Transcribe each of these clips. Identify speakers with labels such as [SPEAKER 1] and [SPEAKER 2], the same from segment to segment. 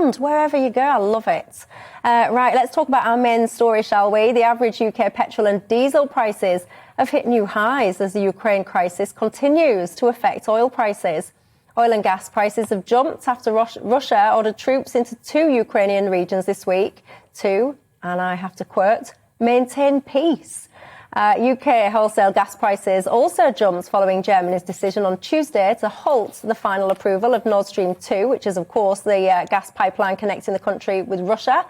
[SPEAKER 1] demand wherever you go. I love it. Right, let's talk about our main story, shall we? The average UK petrol and diesel prices have hit new highs as the Ukraine crisis continues to affect oil prices. Oil and gas prices have jumped after Russia ordered troops into 2 Ukrainian regions this week to, and I have to quote, maintain peace. UK wholesale gas prices also jumped following Germany's decision on Tuesday to halt the final approval of Nord Stream 2, which is, of course, the gas pipeline connecting the country with Russia.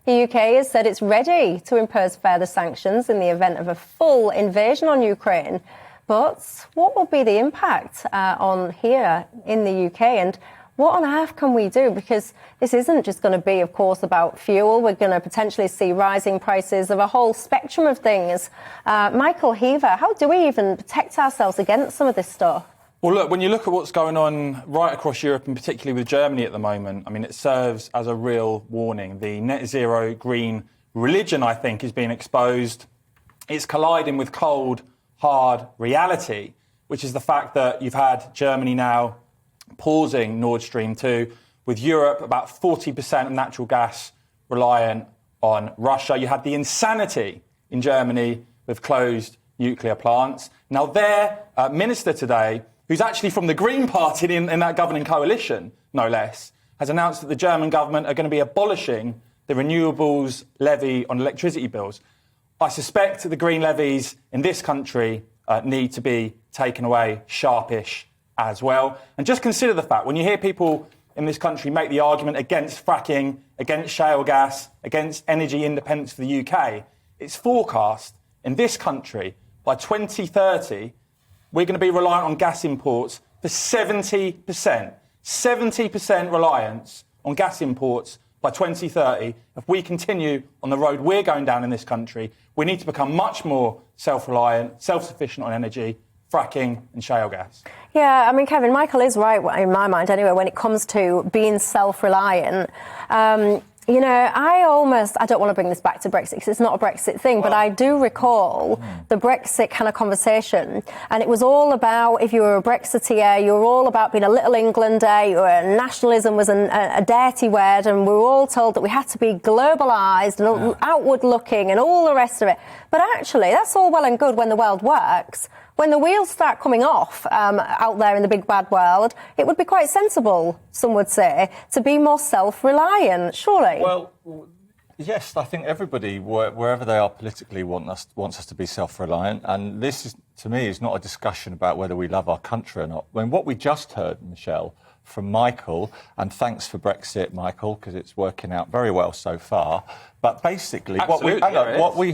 [SPEAKER 1] The UK has said it's ready to impose further sanctions in the event of a full invasion on Ukraine. But what will be the impact on here in the UK, and what on earth can we do? Because this isn't just going to be, of course, about fuel. We're going to potentially see rising prices of a whole spectrum of things. Michael Heaver, how do we even protect ourselves against some of this stuff?
[SPEAKER 2] Well, look, when you look at what's going on right across Europe, and particularly with Germany at the moment, I mean, it serves as a real warning. The net zero green religion, I think, is being exposed. It's colliding with cold, hard reality, which is the fact that you've had Germany now pausing Nord Stream 2, with Europe about 40% of natural gas reliant on Russia. You had the insanity in Germany with closed nuclear plants. Now, their minister today, who's actually from the Green Party in that governing coalition, no less, has announced that the German government are going to be abolishing the renewables levy on electricity bills. I suspect the green levies in this country need to be taken away sharpish as well. And just consider the fact, when you hear people in this country make the argument against fracking, against shale gas, against energy independence for the UK, it's forecast in this country by 2030 we're going to be reliant on gas imports for 70%. 70% reliance on gas imports by 2030. If we continue on the road we're going down in this country, we need to become much more self-reliant, self-sufficient on energy, fracking and shale gas.
[SPEAKER 1] Yeah, I mean, Kevin, Michael is right, in my mind anyway, when it comes to being self-reliant. You know, I don't want to bring this back to Brexit because it's not a Brexit thing, but I do recall the Brexit kind of conversation, and it was all about, if you were a Brexiteer, you were all about being a little Englander, nationalism was a dirty word, and we were all told that we had to be globalised and outward looking and all the rest of it. But actually, that's all well and good when the world works. When the wheels start coming off out there in the big bad world, it would be quite sensible, some would say, to be more self-reliant, surely.
[SPEAKER 3] Well, yes, I think everybody, wherever they are politically, wants us to be self-reliant. And this, is, to me, is not a discussion about whether we love our country or not. When what we just heard, Michelle, from Michael, and thanks for Brexit, Michael, because it's working out very well so far. But basically, what we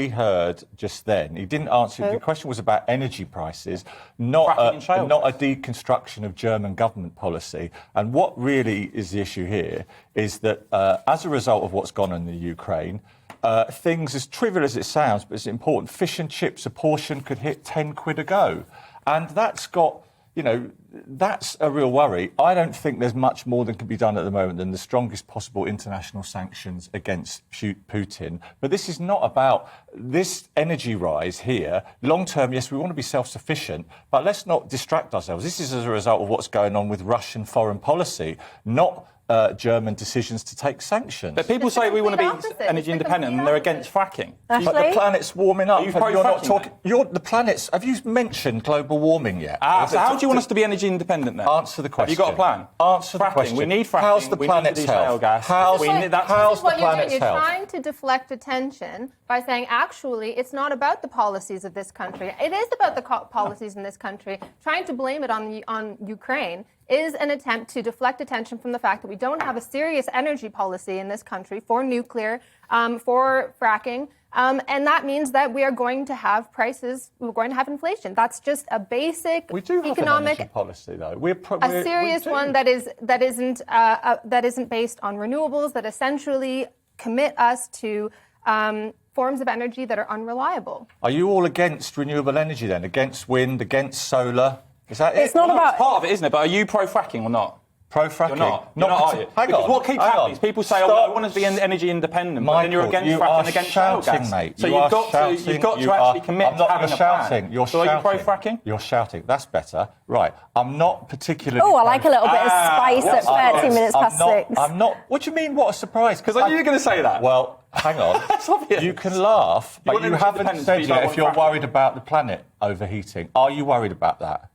[SPEAKER 3] heard just then, he didn't answer. The question was about energy prices, not a deconstruction of German government policy. And what really is the issue here is that as a result of what's gone on in the Ukraine, things, as trivial as it sounds, but it's important, fish and chips, a portion could hit 10 quid a go. And that's got, you know, that's a real worry. I don't think there's much more that can be done at the moment than the strongest possible international sanctions against Putin. But this is not about this energy rise here. Long term, yes, we want to be self-sufficient, but let's not distract ourselves. This is as a result of what's going on with Russian foreign policy, not German decisions to take sanctions.
[SPEAKER 2] But people say we want to be energy independent and they're against fracking.
[SPEAKER 1] But
[SPEAKER 3] the planet's warming up.
[SPEAKER 2] Are you pro-fracking?
[SPEAKER 3] The planet's. Have you mentioned global warming yet?
[SPEAKER 2] So how do you want us to be energy independent then?
[SPEAKER 3] Answer the question.
[SPEAKER 2] Have you got a plan?
[SPEAKER 3] Answer the question.
[SPEAKER 2] We need fracking.
[SPEAKER 3] How's the planet's health? How's the planet's health?
[SPEAKER 4] You're trying to deflect attention by saying, actually, it's not about the policies of this country. It is about the policies in this country. Trying to blame it on Ukraine is an attempt to deflect attention from the fact that we don't have a serious energy policy in this country for nuclear, for fracking. And that means that we are going to have prices, we're going to have inflation. That's just a basic
[SPEAKER 3] we do have
[SPEAKER 4] economic
[SPEAKER 3] an energy policy, though.
[SPEAKER 4] A serious one that isn't based on renewables, that essentially commit us to forms of energy that are unreliable.
[SPEAKER 3] Are you all against renewable energy then? Against wind, against solar? Is that
[SPEAKER 1] it's not about...
[SPEAKER 2] It's part of it, isn't it? But are you pro-fracking or not?
[SPEAKER 3] Pro-fracking.
[SPEAKER 2] You're not. You're not, are you?
[SPEAKER 3] Hang
[SPEAKER 2] because
[SPEAKER 3] on.
[SPEAKER 2] what keeps happening is people say, I want to be energy independent, but then you're against fracking, against shale gas.
[SPEAKER 3] Mate.
[SPEAKER 2] So you've got to actually commit to having a plan.
[SPEAKER 3] You're
[SPEAKER 2] so
[SPEAKER 3] shouting.
[SPEAKER 2] are you pro-fracking?
[SPEAKER 3] You're shouting. That's better. Right. I'm not particularly...
[SPEAKER 1] Oh, I like a little bit of spice at 30 minutes past 6.
[SPEAKER 3] I'm not... What do you mean, what a surprise?
[SPEAKER 2] Because I knew you were going to say that.
[SPEAKER 3] Well, hang on.
[SPEAKER 2] That's obvious.
[SPEAKER 3] You can laugh, but you haven't said yet if you're
[SPEAKER 2] fracking.
[SPEAKER 3] worried about the planet overheating. Are you worried about that?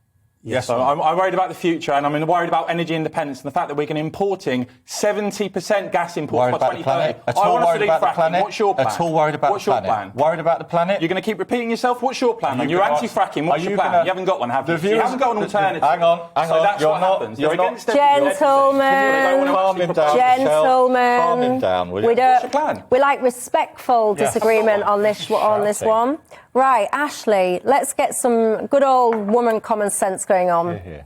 [SPEAKER 2] Yes, so I'm worried about the future, and I'm worried about energy independence and the fact that we're going to be importing 70% gas imports by 2030.
[SPEAKER 3] I want us to leave fracking.
[SPEAKER 2] What's your plan?
[SPEAKER 3] At all worried about the planet?
[SPEAKER 2] What's your plan?
[SPEAKER 3] Worried about the planet?
[SPEAKER 2] You're going to keep repeating yourself? What's your plan? You're anti-fracking. What's your plan? You haven't got one, have you? You haven't got an alternative.
[SPEAKER 3] Hang on.
[SPEAKER 2] So that's what happens. You're against
[SPEAKER 1] Gentlemen.
[SPEAKER 3] Calm down, will you?
[SPEAKER 2] What's your plan?
[SPEAKER 1] We like respectful disagreement on this one. Right, Ashley, let's get some good old woman common sense going on.
[SPEAKER 3] Here.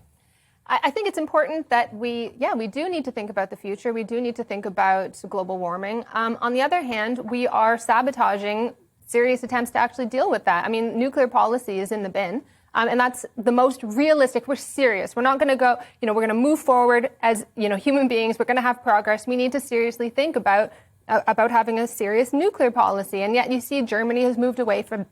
[SPEAKER 4] I think it's important that we do need to think about the future. We do need to think about global warming. On the other hand, we are sabotaging serious attempts to actually deal with that. I mean, nuclear policy is in the bin. And that's the most realistic. We're serious. We're not going to go, we're going to move forward as, human beings. We're going to have progress. We need to seriously think about having a serious nuclear policy. And yet you see Germany has moved away from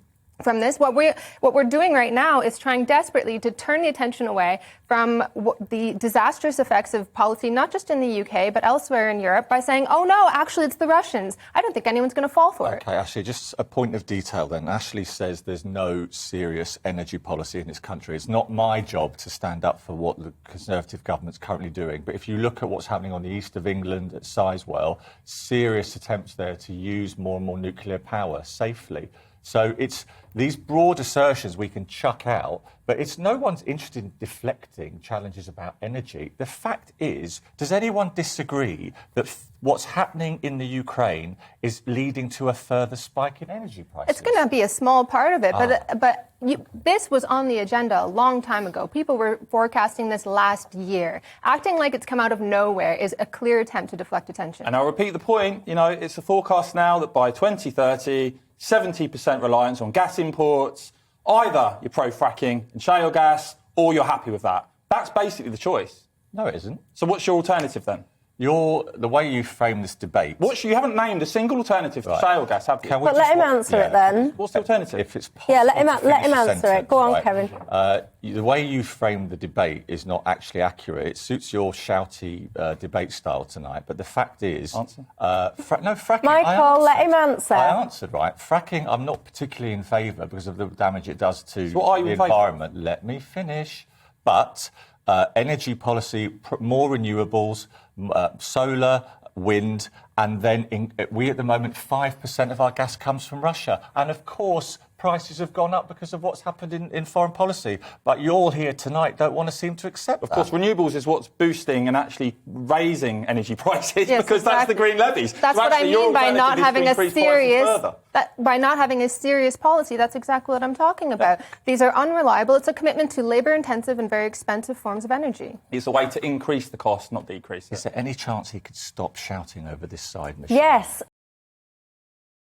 [SPEAKER 4] this. What we're doing right now is trying desperately to turn the attention away from the disastrous effects of policy, not just in the UK, but elsewhere in Europe, by saying, oh no, actually it's the Russians. I don't think anyone's going to fall for it.
[SPEAKER 3] Okay, Ashley, just a point of detail then. Ashley says there's no serious energy policy in this country. It's not my job to stand up for what the Conservative government's currently doing. But if you look at what's happening on the east of England at Sizewell, serious attempts there to use more and more nuclear power safely. So it's these broad assertions we can chuck out, but it's no one's interested in deflecting challenges about energy. The fact is, does anyone disagree that what's happening in the Ukraine is leading to a further spike in energy prices?
[SPEAKER 4] It's going to be a small part of it, but this was on the agenda a long time ago. People were forecasting this last year. Acting like it's come out of nowhere is a clear attempt to deflect attention.
[SPEAKER 2] And I'll repeat the point. It's a forecast now that by 2030, 70% reliance on gas imports. Either you're pro-fracking and shale gas, or you're happy with that. That's basically the choice.
[SPEAKER 3] No, it isn't.
[SPEAKER 2] So what's your alternative then?
[SPEAKER 3] The way you frame this debate...
[SPEAKER 2] You haven't named a single alternative to shale gas, have you?
[SPEAKER 1] But let him answer it then.
[SPEAKER 2] What's the alternative?
[SPEAKER 3] If it's possible
[SPEAKER 1] let him answer it. Go on, Kevin.
[SPEAKER 3] The way you frame the debate is not actually accurate. It suits your shouty debate style tonight, but the fact is...
[SPEAKER 2] Answer?
[SPEAKER 3] Fracking...
[SPEAKER 1] Michael, let him answer.
[SPEAKER 3] I answered, right. Fracking, I'm not particularly in favour because of the damage it does to the environment. Let me finish. But... energy policy, more renewables, solar, wind, and then we at the moment 5% of our gas comes from Russia. And of course, prices have gone up because of what's happened in foreign policy. But you all here tonight don't want to seem to accept that.
[SPEAKER 2] Of course, renewables is what's boosting and actually raising energy prices because
[SPEAKER 4] exactly.
[SPEAKER 2] That's the green levies.
[SPEAKER 4] That's what I mean by not having a serious policy. That's exactly what I'm talking about. These are unreliable. It's a commitment to labour-intensive and very expensive forms of energy.
[SPEAKER 2] It's a way to increase the cost, not decrease it.
[SPEAKER 3] Is there any chance he could stop shouting over this side machine?
[SPEAKER 1] Yes.